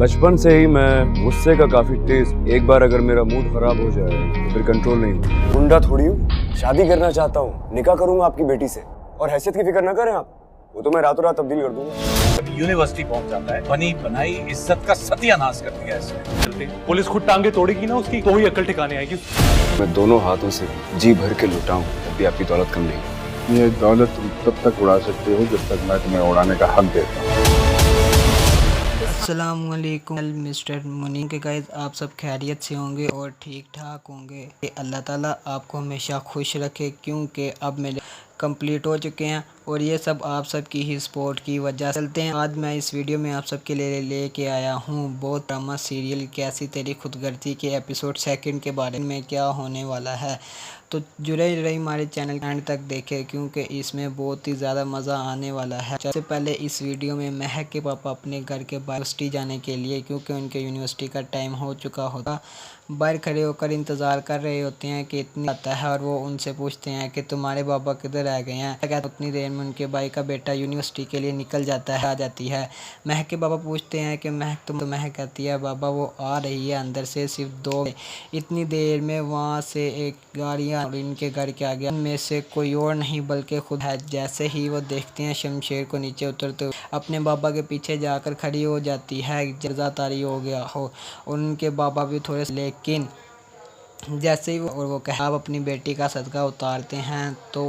बचपन से ही मैं गुस्से का काफी तेज। एक बार अगर मेरा मूड खराब हो जाए तो फिर कंट्रोल नहीं होता। गुंडा थोड़ी हूँ, शादी करना चाहता हूँ, निकाह करूंगा आपकी बेटी से। और हैसियत की फिक्र ना करें आप, वो तो मैं रातों रात तब्दील कर दूंगा। यूनिवर्सिटी पहुंच जाता है, बनी बनाई इज्जत का सत्यानाश कर दिया इसने। पुलिस खुद टांगे तोड़ेगी ना उसकी, तो ही अक्ल ठिकाने आएगी। मैं दोनों हाथों से जी भर के लुटाऊं तब भी आपकी दौलत कम नहीं। ये दौलत तुम तब तक उड़ा सकते हो जब तक मैं तुम्हें उड़ाने का हक देता हूँ। अस्सलामुअलैकुम मिस्टर मुनीम के गाइस, आप सब खैरियत से होंगे और ठीक ठाक होंगे। अल्लाह ताला आपको हमेशा खुश रखे, क्योंकि अब मेरे कंप्लीट हो चुके हैं और ये सब आप सब की ही सपोर्ट की वजह से। चलते हैं, आज मैं इस वीडियो में आप सब के लिए लेके आया हूँ बहुत ड्रामा सीरियल कैसी तेरी खुदगर्जी के एपिसोड 2 के बारे में क्या होने वाला है। तो जुड़े रही हमारे चैनल एंड तक देखें, क्योंकि इसमें बहुत ही ज़्यादा मज़ा आने वाला है। सबसे पहले इस वीडियो में महक के पापा अपने घर के बाहर यूनिवर्सिटी जाने के लिए, क्योंकि उनके यूनिवर्सिटी का टाइम हो चुका होता, बाहर खड़े होकर इंतज़ार कर रहे होते हैं कि इतनी आता है। और वो उनसे पूछते हैं कि तुम्हारे बाबा किधर रह गए हैं। उतनी देर में उनके भाई का बेटा यूनिवर्सिटी के लिए निकल जाता है, आ जाती है। महक के पापा पूछते हैं कि महक तुम, तो महक कहती है बाबा वो आ रही है अंदर से, सिर्फ 2। इतनी देर में वहाँ से एक गाड़ियाँ और इनके घर के आगे उनमें से कोई और नहीं बल्कि खुद है। जैसे ही वो देखते हैं शमशेर को नीचे उतरते अपने बाबा के पीछे जाकर खड़ी हो जाती है, जजा तारी हो गया हो। उनके बाबा भी थोड़े, लेकिन जैसे ही वो कह आप अपनी बेटी का सदका उतारते हैं तो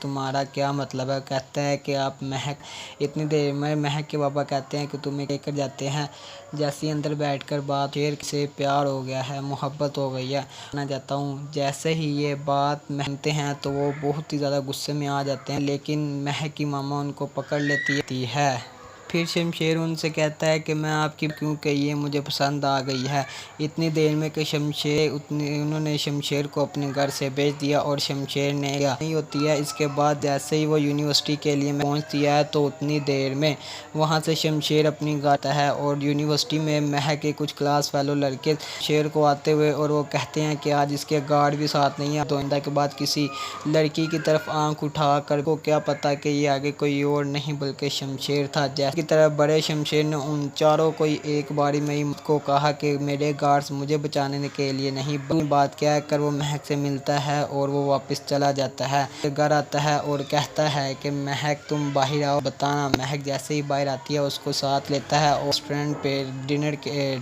तुम्हारा क्या मतलब है। कहता है कि आप महक, इतनी देर में महक के बाबा कहते हैं कि तुम्हें लेकर जाते हैं। जैसे ही अंदर बैठकर बात, शेर से प्यार हो गया है, मोहब्बत हो गई है, ना जाता हूँ। जैसे ही ये बात मानते हैं तो वो बहुत ही ज़्यादा गुस्से में आ जाते हैं, लेकिन महक की मामा उनको पकड़ लेती है। फिर शमशेर उनसे कहता है कि मैं आपकी, क्योंकि ये मुझे पसंद आ गई है। इतनी देर में कि उन्होंने शमशेर को अपने घर से भेज दिया और शमशेर ने नहीं होती है। इसके बाद जैसे ही वो यूनिवर्सिटी के लिए पहुंचती है तो उतनी देर में वहां से शमशेर अपनी गाता है और यूनिवर्सिटी में महक के कुछ क्लास फेलो लड़के शेर को आते हुए और वो कहते हैं कि आज इसके गार्ड भी साथ नहीं है। तो इंदा के बाद किसी लड़की की तरफ आंख उठा कर को क्या पता कि ये आगे कोई और नहीं बल्कि शमशेर था। जैसे की तरफ बड़े शमशेर ने उन चारों को एक बारी में ही को कहा कि मेरे गार्ड्स मुझे बचाने के लिए नहीं, बात क्या कर वो महक से मिलता है और वो वापस चला जाता है। घर आता है और कहता है कि महक तुम बाहर आओ, बताना। महक जैसे ही बाहर आती है उसको साथ लेता है और रेस्टोरेंट पे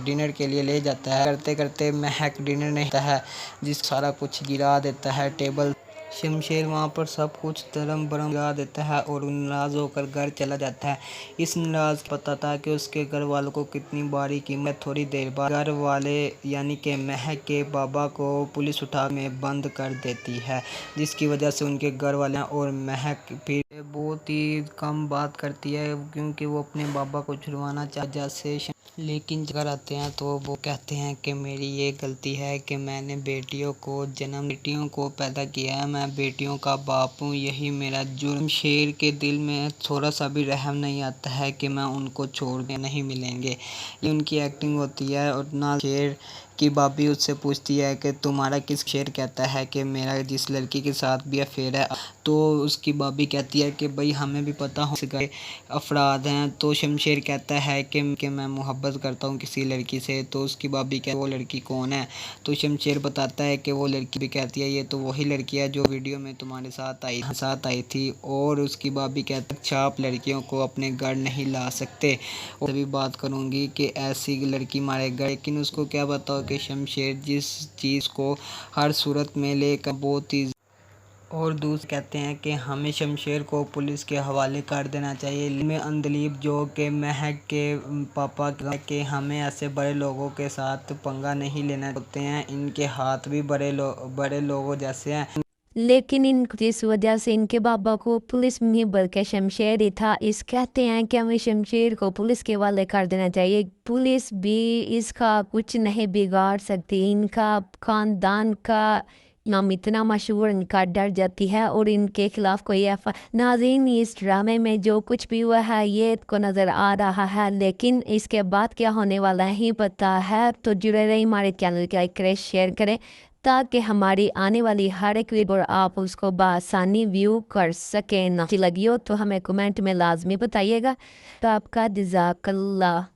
डिनर के लिए ले जाता है। करते करते महक डिनर नहीं होता है, जिस सारा कुछ गिरा देता है टेबल। शमशेर वहाँ पर सब कुछ धर्म भरम गिरा देता है और नाराज़ होकर घर चला जाता है। इस नाराज़ पता था कि उसके घर वालों को कितनी बारी कीमत। थोड़ी देर बाद घर वाले यानी कि महक के बाबा को पुलिस उठा में बंद कर देती है, जिसकी वजह से उनके घर वाले और महक फिर बहुत ही कम बात करती है, क्योंकि वो अपने बाबा को छुड़वाना चाहते। लेकिन घर आते हैं तो वो कहते हैं कि मेरी ये गलती है कि मैंने बेटियों को पैदा किया है, मैं बेटियों का बाप हूँ, यही मेरा जुर्म। शेर के दिल में थोड़ा सा भी रहम नहीं आता है कि मैं उनको छोड़ के नहीं मिलेंगे। ये उनकी एक्टिंग होती है। और ना शेर की भाभी उससे पूछती है कि तुम्हारा किस। शेर कहता है कि मेरा जिस लड़की के साथ भी अफेयर है। तो उसकी भाभी कहती है कि भाई हमें भी पता हो इसके अफराद हैं। तो शमशेर कहता है कि मैं मोहब्बत करता हूँ किसी लड़की से। तो उसकी भाभी कहती है वो लड़की कौन है। तो शमशेर बताता है कि वो लड़की भी कहती है ये तो वही लड़की है जो वीडियो में तुम्हारे साथ आई थी। और उसकी भाभी कहती है अच्छा आप लड़कियों को अपने घर नहीं ला सकते, और तभी बात करूँगी कि ऐसी लड़की मारे घर। लेकिन उसको क्या बताओ कि शमशेर जिस चीज़ को हर सूरत में लेकर बहुत ही। और दूसरे कहते हैं कि हमें शमशेर को पुलिस के हवाले कर देना चाहिए। में अंदलीब जो कि महक के पापा के हमें ऐसे बड़े लोगों के साथ पंगा नहीं लेना होते हैं, इनके हाथ भी बड़े लोगों जैसे हैं। लेकिन जिस वजह से इनके बाबा को पुलिस में बल्कि शमशेर ही था, इस कहते हैं कि हमें शमशेर को पुलिस के हवाले कर देना चाहिए। पुलिस भी इसका कुछ नहीं बिगाड़ सकती। इनका खानदान का नाम इतना मशहूर, इनका डर जाती है और इनके खिलाफ कोई नाज़रीन इस ड्रामे में जो कुछ भी हुआ है ये को नज़र आ रहा है, लेकिन इसके बाद क्या होने वाला है ही पता है। तो जुड़े रही हमारे चैनल को लाइक करें, शेयर करें, ताकि हमारी आने वाली हर एक वीडियो आप उसको बआसानी व्यू कर सकें। अच्छी लगी हो तो हमें कमेंट में लाजमी बताइएगा। तो आपका जज़ाकल्लाह।